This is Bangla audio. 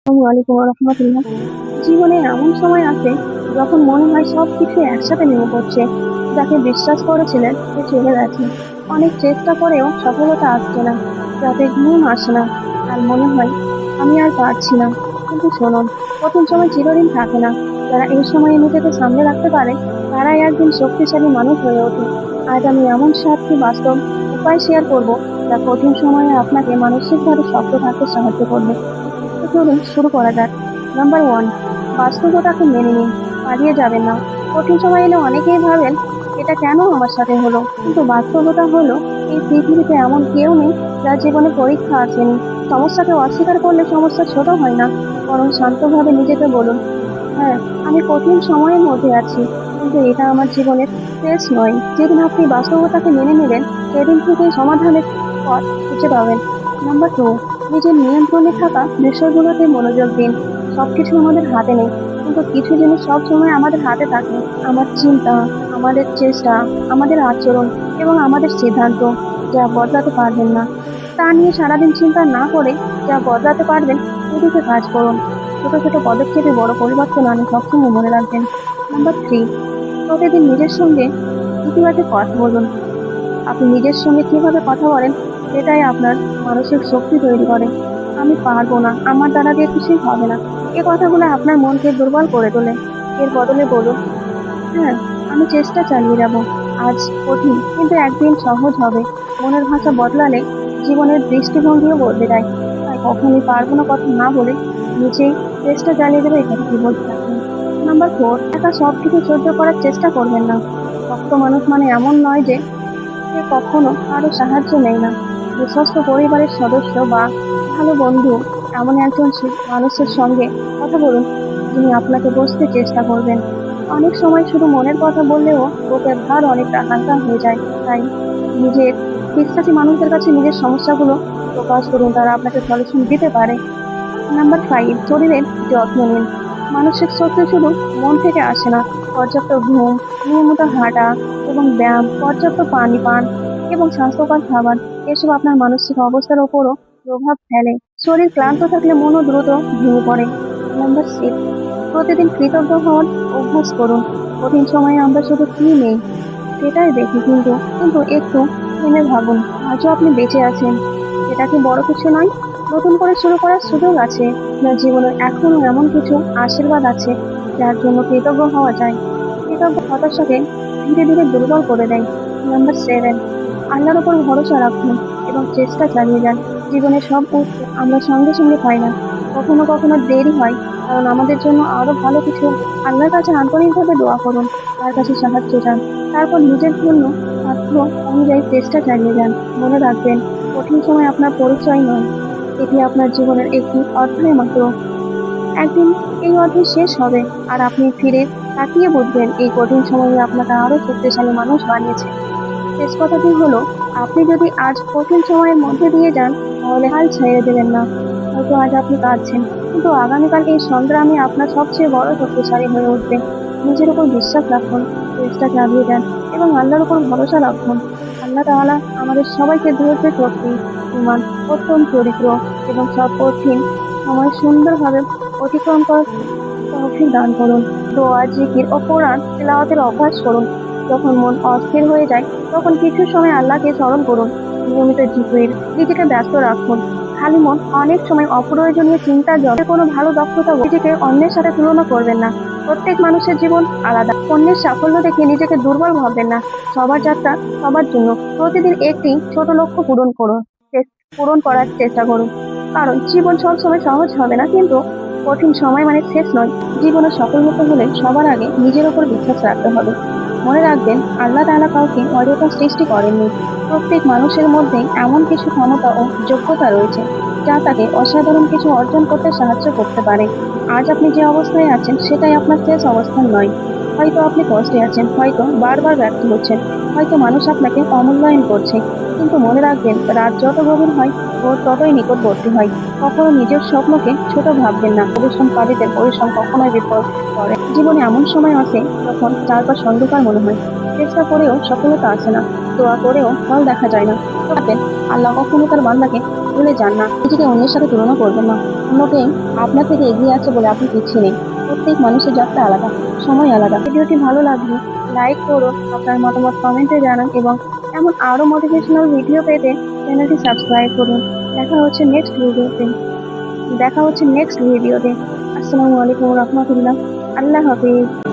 আসসালামু আলাইকুম রহমতুল্লাহ। জীবনে এমন সময় আসে যখন মনে হয় সবকিছু একসাথে নেমে পড়ছে। যাকে বিশ্বাস করেছিলেন সে চলে গেছে। অনেক চেষ্টা করেও সফলতা আসছে না। রাতে ঘুম আসে না। আর মনে হয় আমি আর পারছি না। কিন্তু শুনুন, কঠিন সময় চিরদিন থাকে না। যারা এই সময়ে নিজেকে সামলে রাখতে পারে তারাই একদিন শক্তিশালী মানুষ হয়ে ওঠে। আজ আমি এমন 7টি বাস্তব উপায় শেয়ার করব যা কঠিন সময়ে আপনাকে মানসিকভাবে শক্ত থাকতে সাহায্য করবে। তো চলুন শুরু করা যাক। নাম্বার ওয়ান, বাস্তবতাকে মেনে নিন। পালিয়ে যাবেন না। কঠিন সময় এলে অনেকেই ভাবেন এটা কেন আমার সাথে হলো, কিন্তু বাস্তবতা হলো এই পৃথিবীতে এমন কেউ নেই যার জীবনে পরীক্ষা আসেনি। সমস্যাকে অস্বীকার করলে সমস্যা ছোট হয় না, বরং শান্তভাবে নিজেকে বলুন, হ্যাঁ, আমি কঠিন সময়ের মধ্যে আছি, কিন্তু এটা আমার জীবনের শেষ নয়। যেদিন আপনি বাস্তবতাকে মেনে নেবেন সেদিন থেকেই সমাধানের পথ খুঁজে পাবেন। নাম্বার টু, নিজের নিয়ন্ত্রণে থাকা বিষয়গুলোতে মনোযোগ দিন। সবকিছু আমাদের হাতে নেই, কিন্তু কিছু জিনিস সব সময় আমাদের হাতে থাকে। আমার চিন্তা, আমাদের চেষ্টা, আমাদের আচরণ এবং আমাদের সিদ্ধান্ত। যা বদলাতে পারবেন না তা নিয়ে সারাদিন চিন্তা না করে যা বদলাতে পারবেন সেদিকে কাজ করুন। ছোট ছোট পদক্ষেপে বড় পরিবর্তন আনে, সবসময় মনে রাখবেন। নাম্বার থ্রি, প্রতিদিন নিজের সঙ্গে ইতিবাচক কথা বলুন। আপনি নিজের সঙ্গে কিভাবে কথা বলেন সেটাই আপনার মানসিক শক্তি তৈরি করে। আমি পারবো না, আমার দ্বারা দিয়ে কিছুই হবে না, এ কথাগুলো আপনার মনকে দুর্বল করে তোলে। এর বদলে বলুন, হ্যাঁ, আমি চেষ্টা চালিয়ে যাব। আজ কঠিন, কিন্তু একদিন সহজ হবে। মনের ভাষা বদলালে জীবনের দৃষ্টিভঙ্গিও বদলে যায়। তাই কখনই পারবো না কথা না বলে নিজেই চেষ্টা চালিয়ে যাবে, এটা কি বলতে থাকুন। নাম্বার ফোর, একা সবকিছু সহ্য করার চেষ্টা করবেন না। শক্ত মানুষ মানে এমন নয় যে সে কখনো কারো সাহায্য নেয় না। বিশ্বস্ত পরিবারের সদস্য বা ভালো বন্ধু এমন একজন মানুষের সঙ্গে কথা বলুন যিনি আপনাকে বুঝতে চেষ্টা করবেন। অনেক সময় শুধু মনের কথা বললেও বুকের ভার অনেকটা হালকা হয়ে যায়। তাই নিজের বিশ্বাসী মানুষদের কাছে নিজের সমস্যাগুলো প্রকাশ করুন, তারা আপনাকে সলিউশন দিতে পারে। নাম্বার ফাইভ, শরীরের যত্ন নিন। মানসিক শক্তি শুধু মন থেকে আসে না। পর্যাপ্ত ঘুম, নিয়মিত হাঁটা এবং ব্যায়াম, পর্যাপ্ত পানি পান এবং স্বাস্থ্যকর খাবার, এসব আপনার মানসিক অবস্থার উপরও প্রভাব ফেলে। শরীর ক্লান্ত থাকলে মনও দ্রুত ভেঙে পড়ে। নাম্বার সিক্স, প্রতিদিন কৃতজ্ঞ হওয়ার অভ্যাস করুন। কঠিন সময়ে আমরা শুধু কি নেই সেটাই দেখি, কিন্তু কিন্তু একটু থেমে ভাবুন, আজও আপনি বেঁচে আছেন। এটা কি বড় কিছু নয়? নতুন করে শুরু করার সুযোগ আছে। আপনার জীবনে এখনো এমন কিছু আশীর্বাদ আছে যার জন্য কৃতজ্ঞ হওয়া যায়। কৃতজ্ঞ হতাশাকে ধীরে ধীরে দুর্বল করে দেয়। নাম্বার সেভেন, আল্লাহর উপর ভরসা রাখুন এবং চেষ্টা চালিয়ে যান। জীবনে সব উত্তর আমরা সঙ্গে সঙ্গে পাই না, কখনো কখনো দেরি হয়, কারণ আমাদের জন্য আরো ভালো কিছু। আল্লাহর কাছে আন্তরিকভাবে দোয়া করুন, তার কাছে সাহায্য চান, তারপর নিজের জন্য সাধ্য অনুযায়ী চেষ্টা চালিয়ে যান। মনে রাখবেন, কঠিন সময় আপনার পরিচয় নয়, এটি আপনার জীবনের একটি অধ্যায় মাত্র। একদিন এই অধ্যায় শেষ হবে, আর আপনি ফিরে তাকিয়ে বুঝবেন এই কঠিন সময়ে আপনাকে আরো শক্তিশালী মানুষ বানিয়েছে। শেষ কথাটি হলো, আপনি যদি আজ কঠিন সময়ের মধ্যে দিয়ে যান তাহলে হাল ছেড়ে দেবেন না। হয়তো আজ আপনি কাঁদছেন, কিন্তু আগামীকাল এই সংগ্রামে আপনার সবচেয়ে বড় শক্তিশালী হয়ে উঠবে। নিজের উপর বিশ্বাস রাখুন, চেষ্টা চালিয়ে যান এবং আল্লাহর উপর ভরসা রাখুন। আল্লাহ তাআলা আমাদের সবাইকে ধৈর্য, শক্তি, ইমান, উত্তম চরিত্র এবং সব কঠিন সময় সুন্দরভাবে অতিক্রম করার তৌফিক দান করুন। দোয়া, জিকির ও কোরআন তেলাওয়াতের অভ্যাস করুন। যখন মন অস্থির হয়ে যায় তখন কিছু সময় আল্লাহকে স্মরণ করুন। নিয়মিত জিকির, নিজেকে ব্যস্ত রাখুন। খালি মন অনেক সময় অপ্রয়োজনীয় চিন্তা জলে। কোনো ভালো দক্ষতা নিজেকে অন্যের সাথে তুলনা করবেন না। প্রত্যেক মানুষের জীবন আলাদা। অন্যের সাফল্য দেখে নিজেকে দুর্বল ভাববেন না। সবার যাত্রা সবার জন্য। প্রতিদিন একটি ছোট লক্ষ্য পূরণ করার চেষ্টা করুন, কারণ জীবন সবসময় সহজ হবে না, কিন্তু কঠিন সময় মানে শেষ নয়। জীবনে সফল হতে হলে সবার আগে নিজের উপর বিশ্বাস রাখতে হবে। মনে রাখবেন, আল্লাহ তাআলা কাউকে অযথা সৃষ্টি করেননি। প্রত্যেক মানুষের মধ্যে এমন কিছু ক্ষমতা ও যোগ্যতা রয়েছে যা তাকে অসাধারণ কিছু অর্জন করতে সাহায্য করতে পারে। আজ আপনি যে অবস্থায় আছেন সেটাই আপনার শেষ অবস্থান নয়। হয়তো আপনি কষ্টে আছেন, হয়তো বারবার ব্যর্থ হচ্ছেন, হয়তো মানুষ আপনাকে অমূল্যায়ন করছে, কিন্তু মনে রাখবেন, রাত যত গভীর হয় ভোর ততই নিকটবর্তী হয়। কখনো নিজের স্বপ্নকে ছোট ভাববেন না। পরিশ্রমকারীদের পরিশ্রম কখনোই বিফল করে। জীবনে এমন সময় আসে যখন চারপাশ অন্ধকার মনে হয়, চেষ্টা করেও সফলতা আসে না, দোয়া করেও ফল দেখা যায় না। তো ভাববেন, আল্লাহ কখনো তার বান্দাকে ভুলে যান না, নিজেকে অন্যের সাথে তুলনা করবেন না। অন্যকে আপনার থেকে এগিয়ে আছে বলে আপনি পিছিয়ে নেই। প্রত্যেক মানুষের যাত্রা আলাদা, সময় আলাদা। ভিডিওটি ভালো লাগলে লাইক করুন, আপনার মতামত কমেন্টে জানান এবং এমন আরো মোটিভেশনাল ভিডিও পেতে চ্যানেলটি সাবস্ক্রাইব করুন। দেখা হচ্ছে নেক্সট ভিডিওতে। আসসালামু আলাইকুম রহমতুল্লাহ। আল্লাহ হাফিজ।